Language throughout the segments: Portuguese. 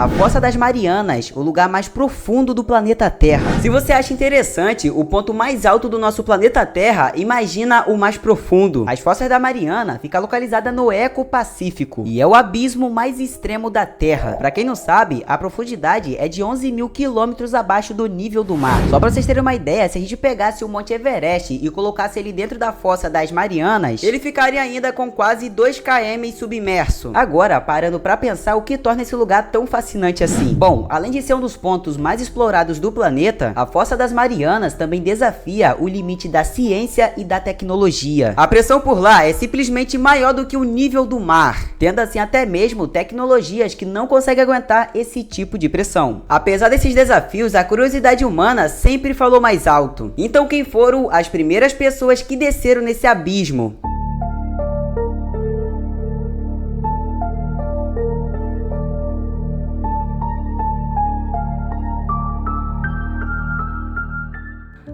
A Fossa das Marianas, o lugar mais profundo do planeta Terra. Se você acha interessante o ponto mais alto do nosso planeta Terra, imagina o mais profundo. As Fossas da Mariana fica localizada no Eco-Pacífico e é o abismo mais extremo da Terra. Para quem não sabe, a profundidade é de 11 mil quilômetros abaixo do nível do mar. Só para vocês terem uma ideia, se a gente pegasse o Monte Everest e colocasse ele dentro da Fossa das Marianas, ele ficaria ainda com quase 2 km submerso. Agora, parando para pensar o que torna esse lugar tão fascinante assim. Bom, além de ser um dos pontos mais explorados do planeta, a Fossa das Marianas também desafia o limite da ciência e da tecnologia. A pressão por lá é simplesmente maior do que o nível do mar, tendo assim até mesmo tecnologias que não conseguem aguentar esse tipo de pressão. Apesar desses desafios, a curiosidade humana sempre falou mais alto. Então quem foram as primeiras pessoas que desceram nesse abismo?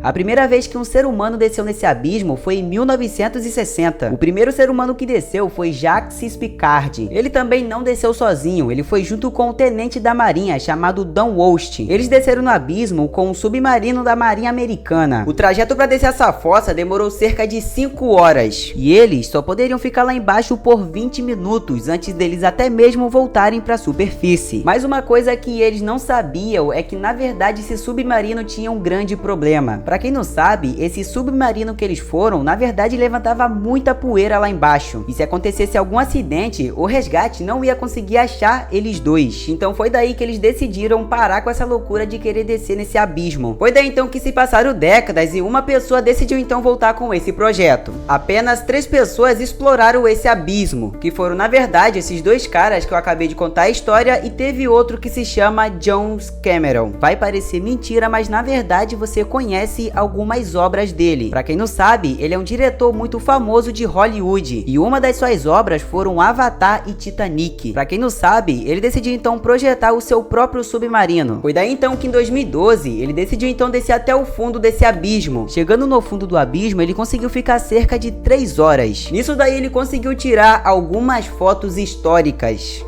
A primeira vez que um ser humano desceu nesse abismo foi em 1960. O primeiro ser humano que desceu foi Jacques Piccard. Ele também não desceu sozinho, ele foi junto com o tenente da marinha chamado Dan Walsh. Eles desceram no abismo com um submarino da marinha americana. O trajeto para descer essa fossa demorou cerca de 5 horas. E eles só poderiam ficar lá embaixo por 20 minutos antes deles até mesmo voltarem para a superfície. Mas uma coisa que eles não sabiam é que na verdade esse submarino tinha um grande problema. Pra quem não sabe, esse submarino que eles foram, na verdade levantava muita poeira lá embaixo. E se acontecesse algum acidente, o resgate não ia conseguir achar eles dois. Então foi daí que eles decidiram parar com essa loucura de querer descer nesse abismo. Foi daí então que se passaram décadas e uma pessoa decidiu então voltar com esse projeto. Apenas 3 pessoas exploraram esse abismo, que foram na verdade esses 2 caras que eu acabei de contar a história, e teve outro que se chama James Cameron. Vai parecer mentira, mas na verdade você conhece algumas obras dele. Pra quem não sabe, ele é um diretor muito famoso de Hollywood, e uma das suas obras foram Avatar e Titanic. Pra quem não sabe, ele decidiu então projetar o seu próprio submarino. Foi daí então que em 2012, ele decidiu então descer até o fundo desse abismo. Chegando no fundo do abismo, ele conseguiu ficar cerca de 3 horas. Nisso daí ele conseguiu tirar algumas fotos históricas.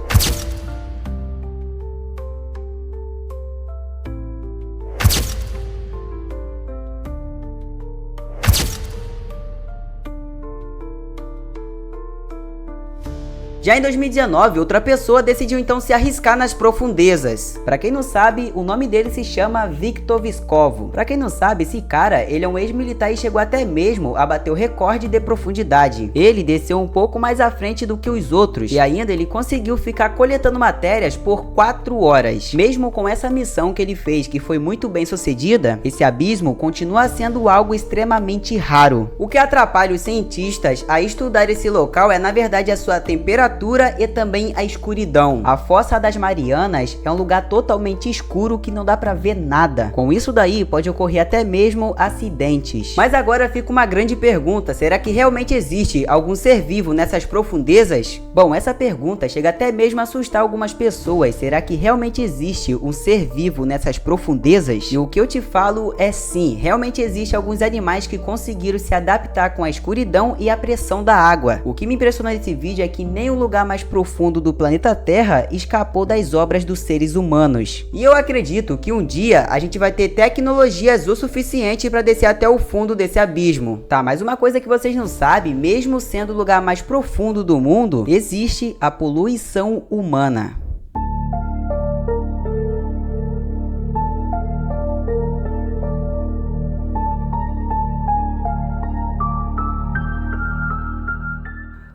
Já em 2019, outra pessoa decidiu então se arriscar nas profundezas. Pra quem não sabe, o nome dele se chama Victor Viscovo. Pra quem não sabe, esse cara, ele é um ex-militar e chegou até mesmo a bater o recorde de profundidade. Ele desceu um pouco mais à frente do que os outros, e ainda ele conseguiu ficar coletando matérias por 4 horas. Mesmo com essa missão que ele fez, que foi muito bem sucedida, esse abismo continua sendo algo extremamente raro. O que atrapalha os cientistas a estudar esse local é na verdade a sua temperatura e também a escuridão. A Fossa das Marianas é um lugar totalmente escuro que não dá pra ver nada. Com isso daí pode ocorrer até mesmo acidentes. Mas agora fica uma grande pergunta: será que realmente existe algum ser vivo nessas profundezas? Bom, essa pergunta chega até mesmo a assustar algumas pessoas. Será que realmente existe um ser vivo nessas profundezas? E o que eu te falo é sim, realmente existe alguns animais que conseguiram se adaptar com a escuridão e a pressão da água. O que me impressionou nesse vídeo é que nem o lugar mais profundo do planeta Terra escapou das obras dos seres humanos. E eu acredito que um dia a gente vai ter tecnologias o suficiente para descer até o fundo desse abismo. Tá, mas uma coisa que vocês não sabem, mesmo sendo o lugar mais profundo do mundo, existe a poluição humana.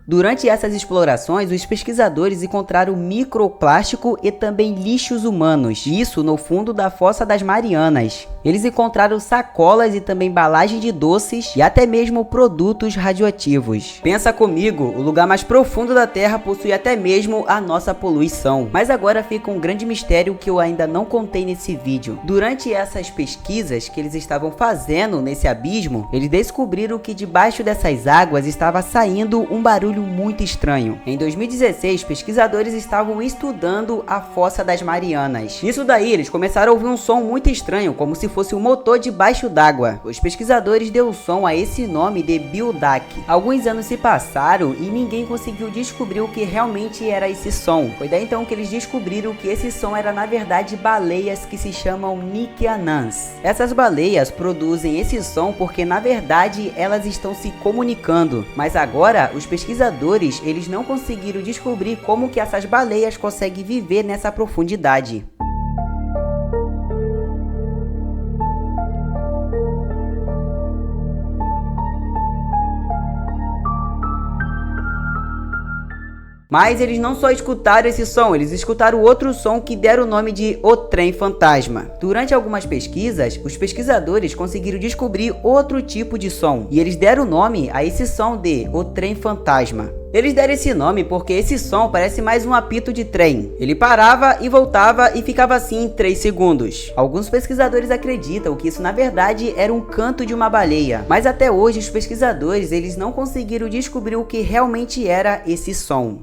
Durante essas explorações, os pesquisadores encontraram microplástico e também lixos humanos, isso no fundo da Fossa das Marianas. Eles encontraram sacolas e também embalagem de doces e até mesmo produtos radioativos. Pensa comigo, o lugar mais profundo da Terra possui até mesmo a nossa poluição. Mas agora fica um grande mistério que eu ainda não contei nesse vídeo. Durante essas pesquisas que eles estavam fazendo nesse abismo, eles descobriram que debaixo dessas águas estava saindo um barulho muito estranho. Em 2016, pesquisadores estavam estudando a Fossa das Marianas. Isso daí, eles começaram a ouvir um som muito estranho, como se fosse um motor debaixo d'água. Os pesquisadores deu som a esse nome de Bildak. Alguns anos se passaram e ninguém conseguiu descobrir o que realmente era esse som. Foi daí então que eles descobriram que esse som era na verdade baleias que se chamam Nikianans. Essas baleias produzem esse som porque na verdade elas estão se comunicando. Mas agora os pesquisadores eles não conseguiram descobrir como que essas baleias conseguem viver nessa profundidade. Mas eles não só escutaram esse som, eles escutaram outro som que deram o nome de O Trem Fantasma. Durante algumas pesquisas, os pesquisadores conseguiram descobrir outro tipo de som, e eles deram o nome a esse som de O Trem Fantasma. Eles deram esse nome porque esse som parece mais um apito de trem. Ele parava e voltava e ficava assim em 3 segundos. Alguns pesquisadores acreditam que isso na verdade era um canto de uma baleia, mas até hoje os pesquisadores eles não conseguiram descobrir o que realmente era esse som.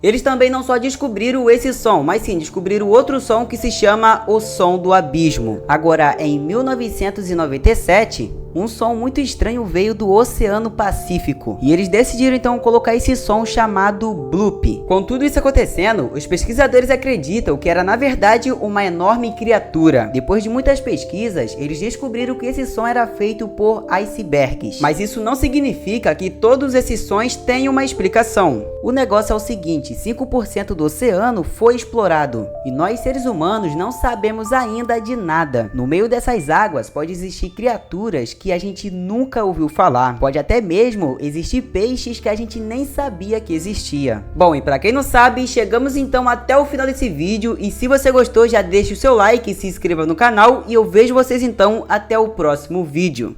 Eles também não só descobriram esse som, mas sim descobriram outro som que se chama o som do abismo. Agora, em 1997, um som muito estranho veio do Oceano Pacífico, e eles decidiram então colocar esse som chamado bloop. Com tudo isso acontecendo, os pesquisadores acreditam que era na verdade uma enorme criatura. Depois de muitas pesquisas, eles descobriram que esse som era feito por icebergs. Mas isso não significa que todos esses sons têm uma explicação. O negócio é o seguinte, 5% do oceano foi explorado, e nós seres humanos não sabemos ainda de nada. No meio dessas águas pode existir criaturas que a gente nunca ouviu falar. Pode até mesmo existir peixes que a gente nem sabia que existia. Bom, e para quem não sabe, chegamos então até o final desse vídeo, e se você gostou já deixe o seu like e se inscreva no canal, e eu vejo vocês então até o próximo vídeo.